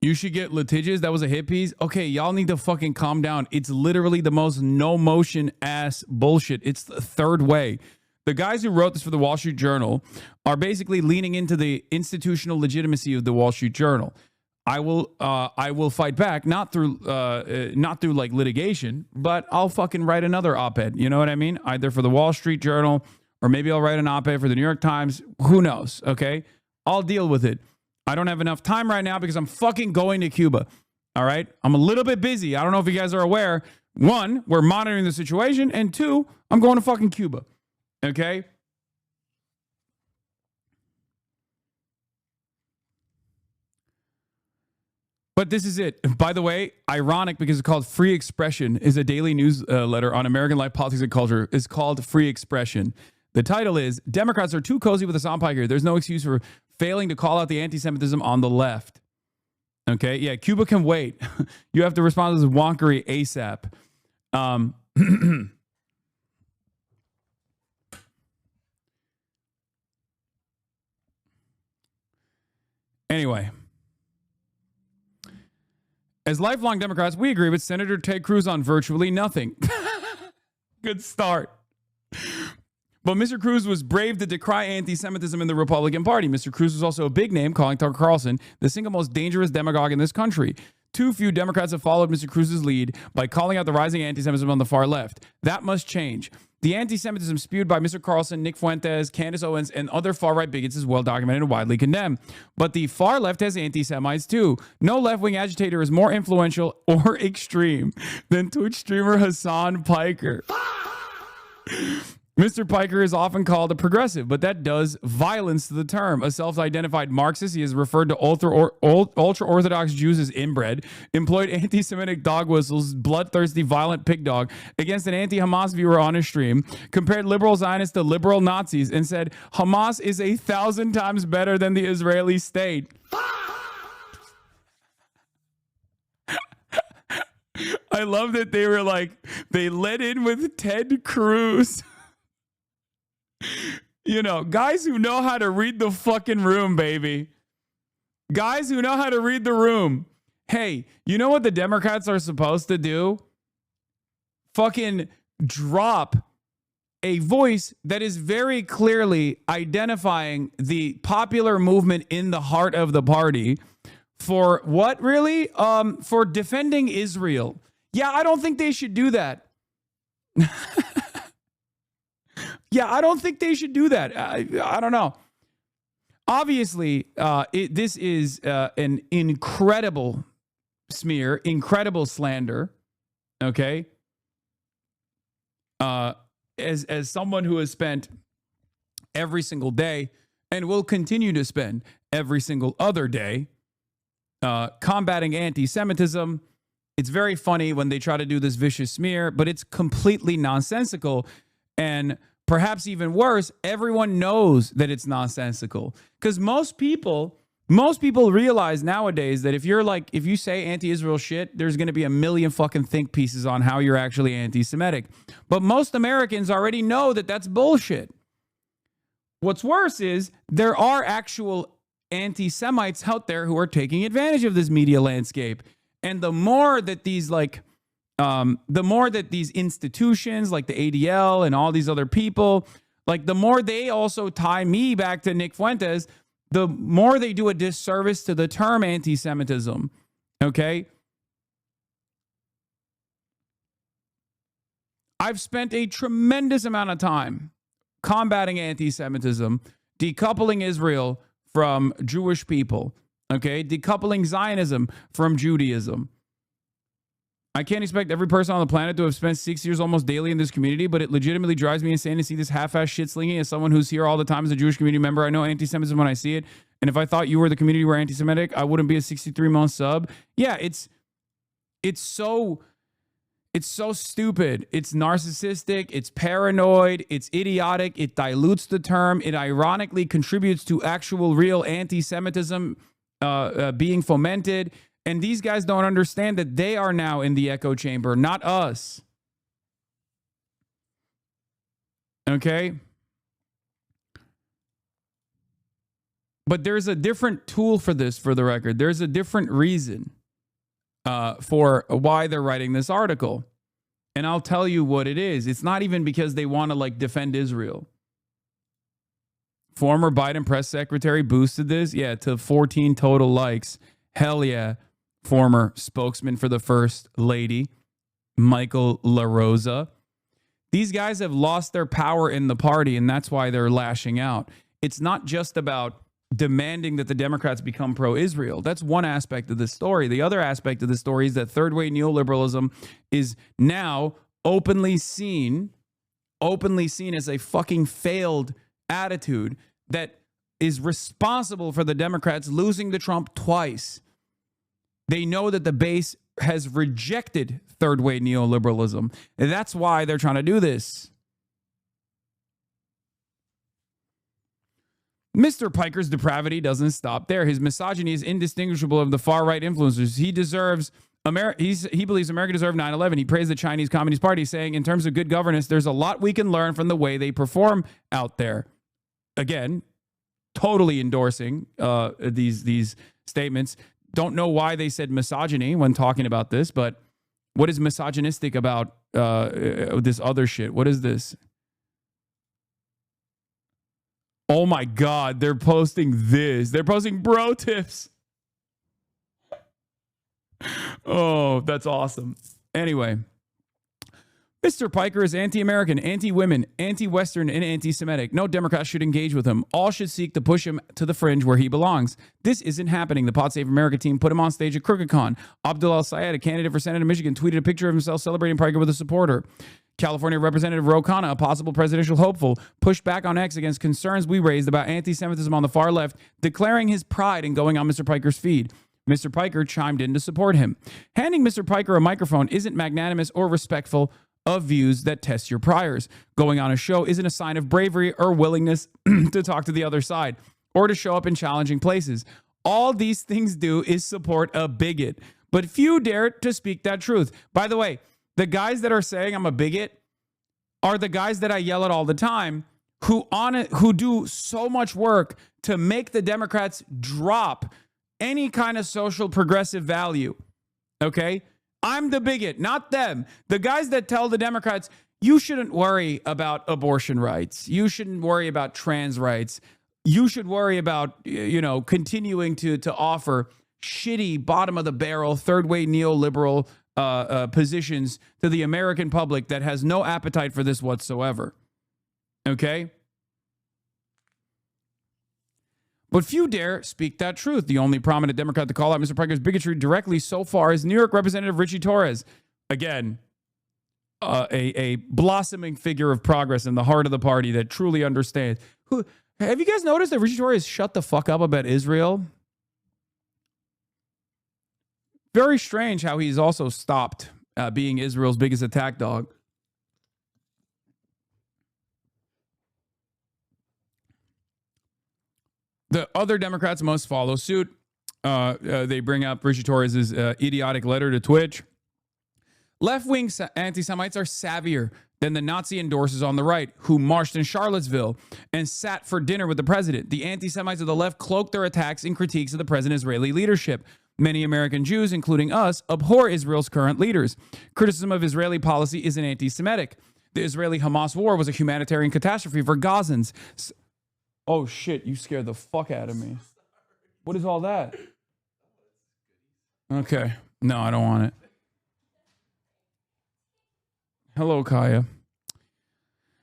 You should get litigious. That was a hit piece. Okay, y'all need to fucking calm down. It's literally the most no motion ass bullshit. It's the third way. The guys who wrote this for the Wall Street Journal are basically leaning into the institutional legitimacy of the Wall Street Journal. I will fight back, not through like litigation, but I'll fucking write another op-ed. You know what I mean? Either for the Wall Street Journal, or maybe I'll write an op-ed for the New York Times. Who knows? Okay, I'll deal with it. I don't have enough time right now because I'm fucking going to Cuba. All right, I'm a little bit busy. I don't know if you guys are aware. One, we're monitoring the situation, and two, I'm going to fucking Cuba. Okay. But this is it. By the way, ironic because it's called Free Expression, is a daily newsletter on American life, politics, and culture. It's called Free Expression. The title is, Democrats are too cozy with Hasan Piker. There's no excuse for failing to call out the anti-Semitism on the left. Okay, yeah, Cuba can wait. You have to respond to this wonkery ASAP. Anyway. As lifelong Democrats, we agree with Senator Ted Cruz on virtually nothing. Good start. But Mr. Cruz was brave to decry anti-Semitism in the Republican Party. Mr. Cruz was also a big name, calling Tucker Carlson the single most dangerous demagogue in this country. Too few Democrats have followed Mr. Cruz's lead by calling out the rising anti-Semitism on the far left. That must change. The anti-Semitism spewed by Mr. Carlson, Nick Fuentes, Candace Owens, and other far-right bigots is well documented and widely condemned. But the far left has anti-Semites too. No left-wing agitator is more influential or extreme than Twitch streamer Hasan Piker. Mr. Piker is often called a progressive, but that does violence to the term. A self-identified Marxist, he is referred to ultra-Orthodox Jews as inbred, employed anti-Semitic dog whistles, bloodthirsty, violent pig dog against an anti-Hamas viewer on his stream, compared liberal Zionists to liberal Nazis, and said, Hamas is 1,000 times better than the Israeli state. I love that they were like, they led in with Ted Cruz. You know, guys who know how to read the fucking room, baby. Guys who know how to read the room. Hey, you know what the Democrats are supposed to do? Fucking drop a voice that is very clearly identifying the popular movement in the heart of the party for what, really? For defending Israel. Yeah, I don't think they should do that. Yeah, I don't think they should do that. I don't know. Obviously, this is an incredible smear, incredible slander. Okay. As someone who has spent every single day and will continue to spend every single other day combating anti-Semitism, it's very funny when they try to do this vicious smear, but it's completely nonsensical. And perhaps even worse, everyone knows that it's nonsensical, because most people realize nowadays that if you say anti-Israel shit, there's going to be a million fucking think pieces on how you're actually anti-Semitic. But most Americans already know that that's bullshit. What's worse is there are actual anti-Semites out there who are taking advantage of this media landscape. And the more that these institutions like the ADL and all these other people, like the more they also tie me back to Nick Fuentes, the more they do a disservice to the term anti-Semitism. Okay? I've spent a tremendous amount of time combating anti-Semitism, decoupling Israel from Jewish people, okay? Decoupling Zionism from Judaism. I can't expect every person on the planet to have spent 6 years almost daily in this community, but it legitimately drives me insane to see this half-ass shit-slinging. As someone who's here all the time as a Jewish community member, I know anti-Semitism when I see it. And if I thought you were the community who were anti-Semitic, I wouldn't be a 63-month sub. Yeah, it's so stupid. It's narcissistic. It's paranoid. It's idiotic. It dilutes the term. It ironically contributes to actual real anti-Semitism being fomented. And these guys don't understand that they are now in the echo chamber, not us. Okay? But there's a different tool for this, for the record. There's a different reason for why they're writing this article. And I'll tell you what it is. It's not even because they want to like defend Israel. Former Biden press secretary boosted this, to 14 total likes. Hell yeah. Former spokesman for the First Lady, Michael LaRosa. These guys have lost their power in the party, and that's why they're lashing out. It's not just about demanding that the Democrats become pro-Israel. That's one aspect of the story. The other aspect of the story is that third-way neoliberalism is now openly seen as a fucking failed attitude that is responsible for the Democrats losing to Trump twice. They know that the base has rejected third-way neoliberalism. And that's why they're trying to do this. Mr. Piker's depravity doesn't stop there. His misogyny is indistinguishable of the far-right influencers. He believes America deserved 9/11. He praised the Chinese Communist Party, saying, in terms of good governance, there's a lot we can learn from the way they perform out there. Again, totally endorsing these statements. Don't know why they said misogyny when talking about this, but what is misogynistic about this other shit? What is this? Oh my God, they're posting this. They're posting bro tips. Oh, that's awesome. Anyway, Mr. Piker is anti-American, anti-women, anti-Western, and anti-Semitic. No Democrat should engage with him. All should seek to push him to the fringe where he belongs. This isn't happening. The Pod Save America team put him on stage at CrookedCon. Abdul El-Sayed, a candidate for Senate in Michigan, tweeted a picture of himself celebrating Piker with a supporter. California Representative Ro Khanna, a possible presidential hopeful, pushed back on X against concerns we raised about anti-Semitism on the far left, declaring his pride in going on Mr. Piker's feed. Mr. Piker chimed in to support him. Handing Mr. Piker a microphone isn't magnanimous or respectful of views that test your priors. Going on a show isn't a sign of bravery or willingness to talk to the other side or to show up in challenging places. All these things do is support a bigot, but few dare to speak that truth. By the way, the guys that are saying I'm a bigot are the guys that I yell at all the time who do so much work to make the Democrats drop any kind of social progressive value. Okay? I'm the bigot, not them. The guys that tell the Democrats, you shouldn't worry about abortion rights. You shouldn't worry about trans rights. You should worry about, continuing to offer shitty, bottom of the barrel, third way neoliberal positions to the American public that has no appetite for this whatsoever. Okay? But few dare speak that truth. The only prominent Democrat to call out Mr. Piker's bigotry directly so far is New York Representative Richie Torres. Again, a blossoming figure of progress in the heart of the party that truly understands. Have you guys noticed that Richie Torres shut the fuck up about Israel? Very strange how he's also stopped being Israel's biggest attack dog. The other Democrats must follow suit. They bring up Richie Torres' idiotic letter to Twitch. Left-wing anti-Semites are savvier than the Nazi endorsers on the right who marched in Charlottesville and sat for dinner with the president. The anti-Semites of the left cloak their attacks in critiques of the present Israeli leadership. Many American Jews, including us, abhor Israel's current leaders. Criticism of Israeli policy isn't anti-Semitic. The Israeli-Hamas war was a humanitarian catastrophe for Gazans. Oh, shit, you scared the fuck out of me. What is all that? Okay. No, I don't want it. Hello, Kaya.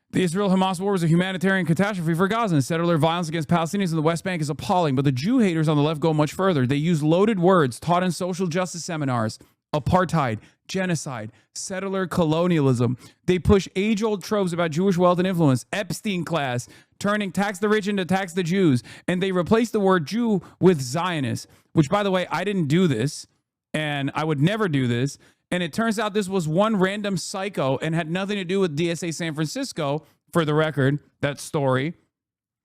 The Israel-Hamas war was a humanitarian catastrophe for Gaza. Settler violence against Palestinians in the West Bank is appalling, but the Jew haters on the left go much further. They use loaded words taught in social justice seminars. Apartheid, genocide, settler colonialism. They push age-old tropes about Jewish wealth and influence. Epstein class, turning tax the rich into tax the Jews. And they replace the word Jew with Zionist, which, by the way, I didn't do this, and I would never do this. And it turns out this was one random psycho and had nothing to do with DSA San Francisco, for the record, that story.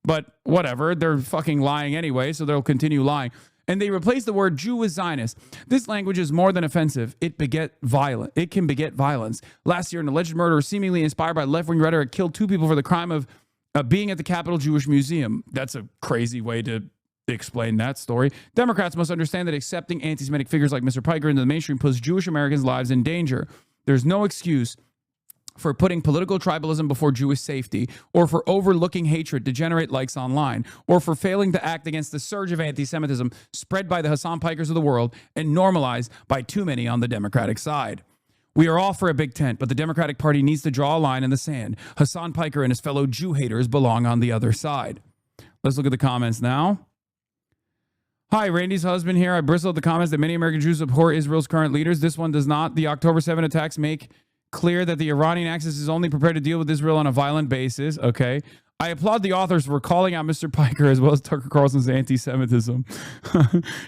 But whatever, they're fucking lying anyway, so they'll continue lying. And they replace the word Jew with Zionist. This language is more than offensive. It can beget violence. Last year, an alleged murderer seemingly inspired by left-wing rhetoric killed 2 people for the crime of being at the Capitol Jewish Museum. That's a crazy way to explain that story. Democrats must understand that accepting anti-Semitic figures like Mr. Piker into the mainstream puts Jewish Americans' lives in danger. There's no excuse for putting political tribalism before Jewish safety, or for overlooking hatred to generate likes online, or for failing to act against the surge of anti-Semitism spread by the Hasan Pikers of the world and normalized by too many on the Democratic side. We are all for a big tent, but the Democratic Party needs to draw a line in the sand. Hasan Piker and his fellow Jew haters belong on the other side. Let's look at the comments now. Hi, Randy's husband here. I bristle at the comments that many American Jews abhor Israel's current leaders. This one does not. The October 7 attacks make clear that the Iranian axis is only prepared to deal with Israel on a violent basis. Okay. I applaud the authors for calling out Mr. Piker as well as Tucker Carlson's anti-Semitism.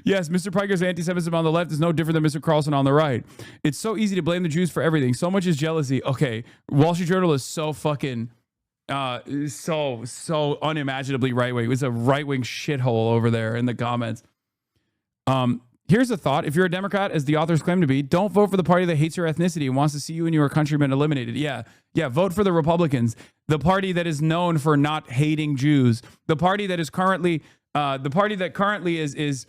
Yes, Mr. Piker's anti-Semitism on the left is no different than Mr. Carlson on the right. It's so easy to blame the Jews for everything. So much is jealousy. Okay, Wall Street Journal is so fucking so unimaginably right-wing. It's a right-wing shithole over there in the comments. Here's a thought. If you're a Democrat, as the authors claim to be, don't vote for the party that hates your ethnicity and wants to see you and your countrymen eliminated. Yeah, vote for the Republicans, the party that is known for not hating Jews, the party that is currently, is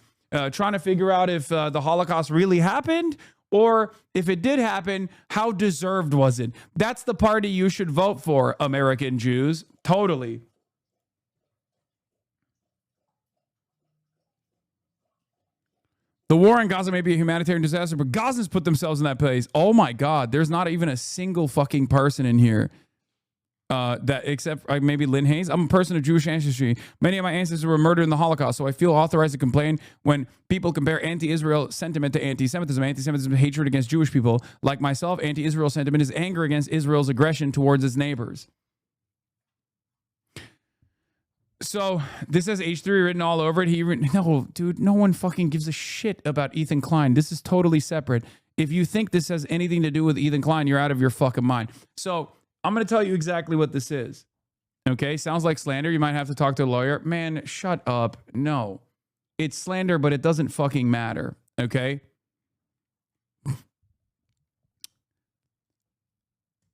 trying to figure out if the Holocaust really happened, or if it did happen, how deserved was it? That's the party you should vote for, American Jews. Totally. The war in Gaza may be a humanitarian disaster, but Gazans put themselves in that place. Oh my God, there's not even a single fucking person in here that except maybe Lynn Hayes. I'm a person of Jewish ancestry. Many of my ancestors were murdered in the Holocaust, so I feel authorized to complain when people compare anti-Israel sentiment to anti-Semitism. Anti-Semitism is hatred against Jewish people. Like myself, anti-Israel sentiment is anger against Israel's aggression towards its neighbors. So this has H3 written all over it. No, dude, no one fucking gives a shit about Ethan Klein. This is totally separate. If you think this has anything to do with Ethan Klein, you're out of your fucking mind. So I'm going to tell you exactly what this is. Okay, sounds like slander. You might have to talk to a lawyer. Man, shut up. No, it's slander, but it doesn't fucking matter. Okay.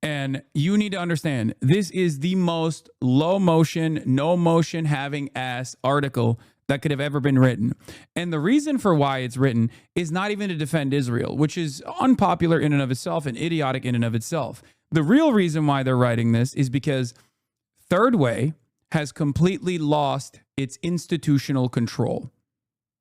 And you need to understand, this is the most low motion, no motion having ass article that could have ever been written. And the reason for why it's written is not even to defend Israel, which is unpopular in and of itself and idiotic in and of itself. The real reason why they're writing this is because Third Way has completely lost its institutional control.